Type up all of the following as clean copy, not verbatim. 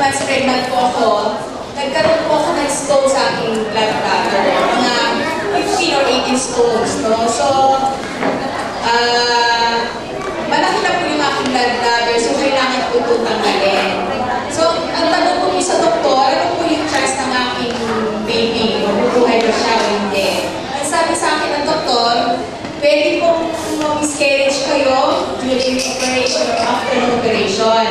months pregnant po ako, nagkaroon po ako ng stone sa aking gallbladder. Mga 15 or 18 stones, no? So, malaki na po yung aking gallbladder, so kailangan po ito tanggalin. So, ang tanong po sa doktor, ano po yung chance ng aking baby? Mabubuhay ba siya o hindi? Ang sabi sa akin ng doktor, pwede pong miscarriage kayo during operation or after operation.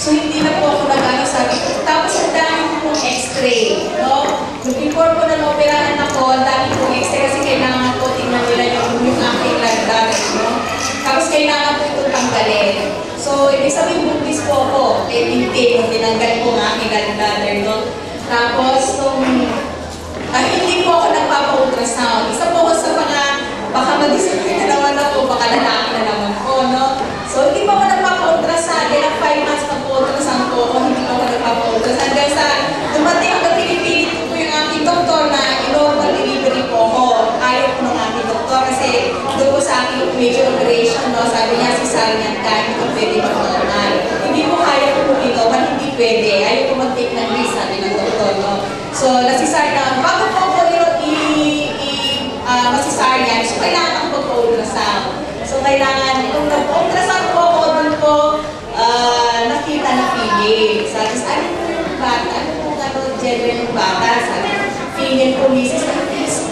So, hindi na po ako nag-ano sabi ko. Tapos, ang dami po pong x-ray, no? Before po na operahan ako, ang dami pong x-ray kasi kailangan po tingnan nila yung aking gallbladder, no? Tapos, kailangan po ito tanggalin. So, ibig sabihin, buntis po ako. Tinanggal po ang aking gallbladder, no? Tapos, hindi po ako nagpapa-ultrasound. Isa po ako sa mga, baka mag-disappoint na naman ako, baka lalaki na naman po, no? So, hindi po ako nagpapa-ultrasound. Kailang 5 months nagpa-ultrasound po ako, hindi po ako nagpapa-ultrasound. Hanggang sa dumating hanggang pinipilit po yung aking doktor na normal delivery po ako. Ayaw po ng aking doktor kasi doon po sa aking major operation, no? Sabi niya, cesarean ka, hindi ko pwede mag-normal. Hindi po kaya po ito, hindi pwede. Ayaw po mag-take ng risk, sabi ng doktor, no? So, nasisarean, bago po ako masisarian, so kailangan po ultrasound. So, kailangan, kung nag-ultrasound po ako, doon po nakita na female. Sabi, ano po yung bata? Ano po gender ng bata? Sabi, female po, Mrs.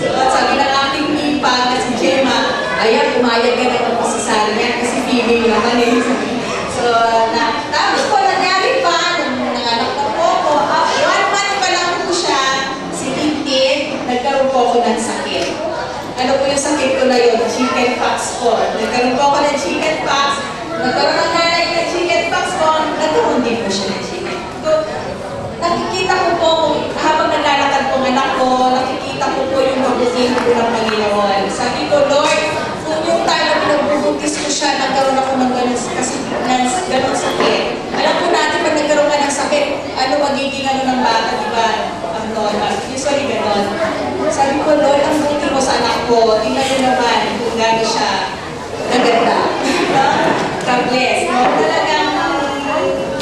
Sabi ng ating pipa na si Gemma, ayan, umayag ka na mag-masisarian kasi female naman eh. So, tapos po, nangyari pa, nung nanganak na po ako, 1 month pa lang po siya, si Tintin, nagkaroon po ako ng sakit. Ano po yung sakit ko na yun? Chicken pox po. Nagkaroon po ako ng chicken pox. Nagkaroon ng nanay ng chicken pox po. Nagkaroon din po siya ng chicken. So, nakikita ko po, habang naglalakad po ng anak ko, nakikita ko po yung mabuting po ng Panginoon. Sabi ko, Lord, kung yung time na pinagbubuntis ko siya, nagkaroon ako ng ganun sakit. Alam po natin, pag nagkaroon ka ng sakit, ano magiging ano ng bata, di ba? Abnormal. Usually ganun. Sabi ko, Lord, ang buti mo sa anak ko, tingnan niyo naman kung gano'n siya naganda. God bless. No? Talagang,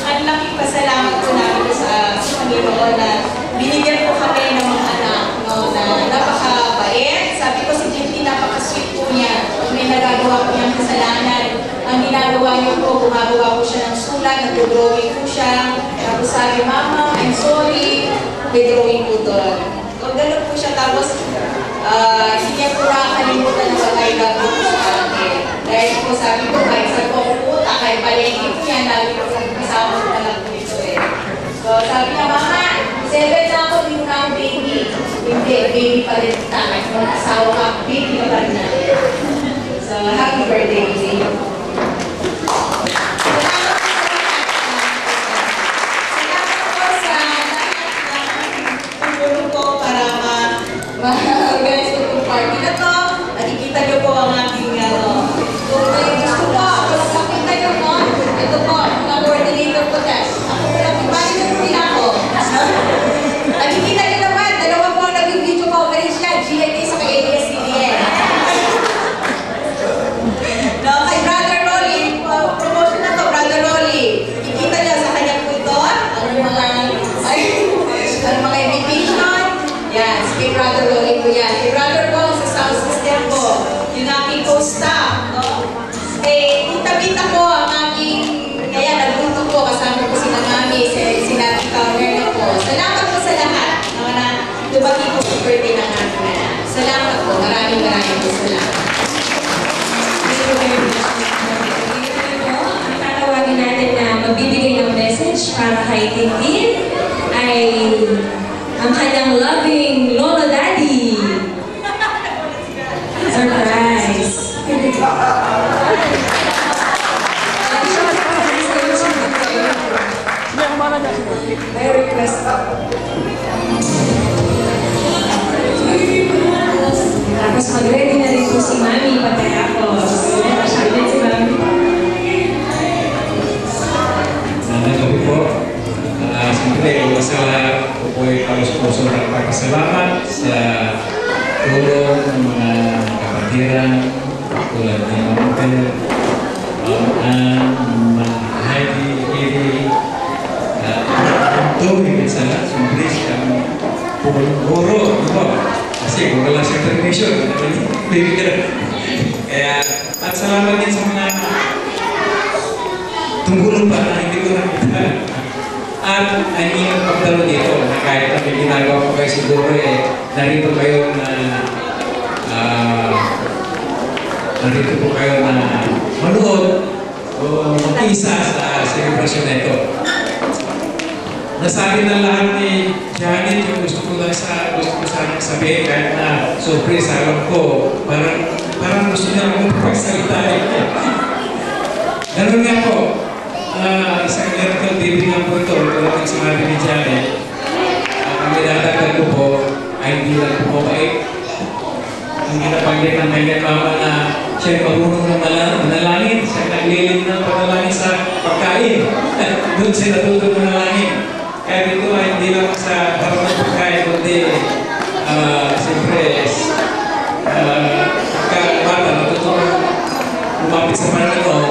ang laking pasalamat ko namin sa Panginoon na binigyan ko kami ng mga anak, no, na napakabait. Sabi ko, si Jinty, napaka-sweet po niya. May nagagawa po niyang kasalanan. Ang ginagawa niyo po, gumagawa po siya ng sulat, nag-drawing po siya. Tapos sabi, Mama, I'm sorry, may drawing po doon. So, gano'n po siya. Tapos, hindi niya po nakakalimutan na mag-I-love po sa akin. Dahil po sabi ko, kahit sa po pupunta, kahit palengke po yan, lagi po sa kasama ko na lang po ito eh. So, sabi niya, Mama, 7 na ako, hindi mo na ako baby. Hindi, baby pa rin kita. Kahit mga asawa ka, baby ka pa rin natin. So, happy birthday, baby. Organize ko itong party na to. Nakikita niyo po ang aking kung kayo gusto po, nakikita niyo po, ito po, mga coordinator po test. Ako po lang, ibali niyo po nila ako. Nakikita niyo naman, dalawa po ang nag-video coverage yan, GMA sa kay ABS-CBN. No, kay Brother Rolly, promotion na to, Brother Rolly. Nakikita niyo sa kanya po ito, ang mga invitation. Yan, kay Brother Rolly po yan. Kay Brother Bong sa sound system po. Yung aking co-staff, no? Kay Tita po ang aking, kaya nagluto po, kasama po sila Mami, sila Tita Merna po. Salamat po sa lahat na dumaki po sa birthday ng aking anak. Salamat po, maraming po salamat. Ang tatawagin natin na magbibigay ng message para kay Tintin ay ang kanyang loving Lolo Daddy. Surprise! May request. Tapos mag-ready na rin po si Mami pagkatapos. Masyadin si Mami. Nagabi po. Siyempre, sa po po ay palos-puso nagpapasalamat sa tulong ng mga kapatiran tulad ni Mampel, Heidi, Iri, bibigyan. Kaya, at salamat din sa mga tungkulong pa na hindi ko nakita. At ang inyong pagdalo dito, na kahit na may ginagawa ko kayo siguro narito kayo na narito po kayo na manood o mag-isa sa celebration na ito. Nasabi na lahat ni Janet yung gusto ko sana sabihin kahit na surprise alam ko parang gusto niya akong pagsalita ganun nga po isang electrical TV nga po ito tulad ng sinabi ni Janet ang dinadagdag ko po ay hindi lang po mabait ang ginapanggit ng kanyang mama na siya marunong ng manalangin siya naglilin ng panalangin sa pagkain doon siya natutog ng manalangin. Kaya dito ay hindi lang sa harap ng pagkain, kundi siyempre pagkabata, natutulong lumapit sa Panginoon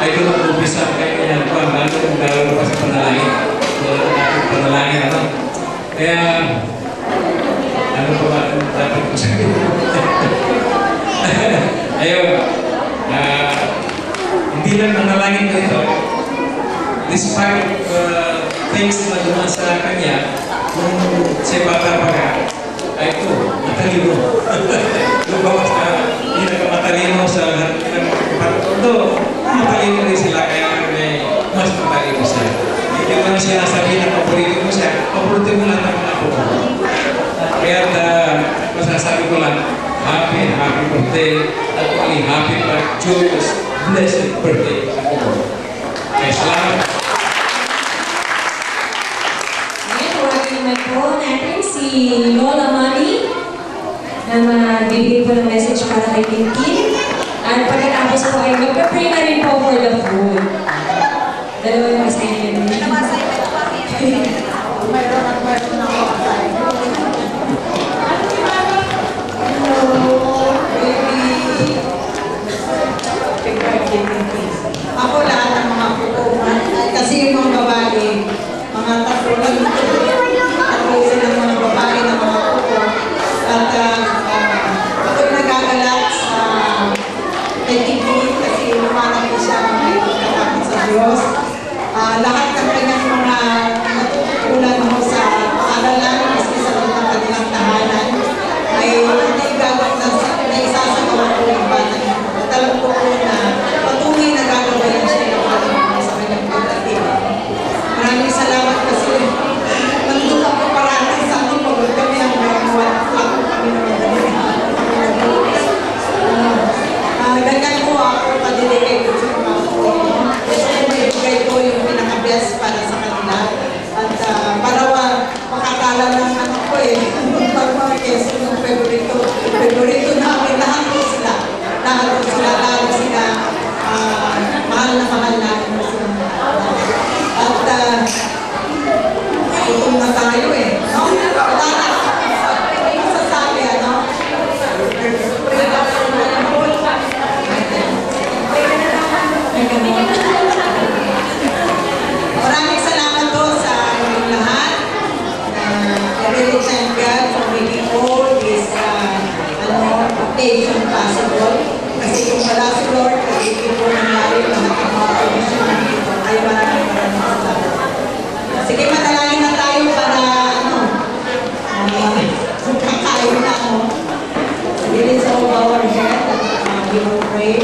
ay doon ang umpisa ang kanya kung ano yung galaw pa sa panalangin. Tulad ng ating panalangin, ano? Kaya, ano pa ba ang dapat ko sabihin? Ayun, hindi lang nanalangin ko ito. Despite things na dumaan sa kanya, nung siya bata pa ka, ay ito, matalino. Lumawas na, hindi nagkamatalino sa patutundo. Matalino rin sila, kaya may mas matalino siya. Hindi ko na siya nasabihin na paborito mo siya, paborito mo lang ang apo mo. Kaya masasabi ko lang, happy birthday, at happy joyous, blessed birthday. Kaya salamat. Naman po natin si Lola Mami na magbibigay po ng message para kay Tintin. At pagkatapos po ay magpa-pray na rin po for the food. Dalawa yung assignment. Dalawa assignment pa rin. Mayroon ako assignment. Hello, baby. Ako lahat ng mga pupuman. Kasi yung mga babae, mga tatlo lang silang mga babae na mga pupo. At ako'y nagagalak sa Tintin kasi lumanap ko siya ng may katakot sa Diyos. Lahat ng kanyang mga natutunan ako sa paaralan, kasi sa loob ng kanilang tahanan, ay hindi gagawin na isasagawa ko ng bata. At alam ko na patuloy na gagawin siya ng pagkakas sa kanyang pagdating. Maraming salamat kasi nandun ako parati sa ating pagod kami ang magawa ako kami naman dali. Ganyan ko ako padiligay ko sa mga ako. Gusto ko ibigay ko yung pinaka-best para sa kanila. At para makakala ng anak ko pag mga keso yung favorito namin, lahat ko sila. Lalo sila, mahal na namin sila. At gutom na tayo no? Wala na. May masasabi, ano? Maraming salamat po sa inyong lahat. I really thank God for making all this occasion possible. Kasi kung wala si Lord, hindi po nangyari lahat ng mga provision dito. Ay maraming salamat. Sige, matalangin na tayo para kakain na ako. Sige, let's all bow our head and we will pray.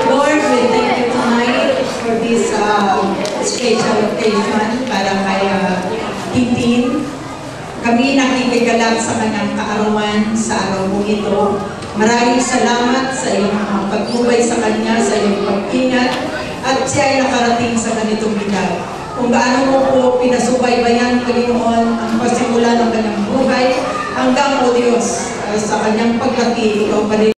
Lord, we thank you tonight for this special occasion para kay Tintin. Kami nakikigalak sa kanyang kaarawan sa araw mo ito. Maraming salamat sa iyong pagtubay sa kanya, sa iyong pag-ingat, at siya ay nakarating sa ganitong edad. Kung gaano mo po pinasubaybayan, Panginoon, ang pasimula ng kanyang buhay hanggang, O Diyos, sa kanyang paglaki, ikaw pa rin.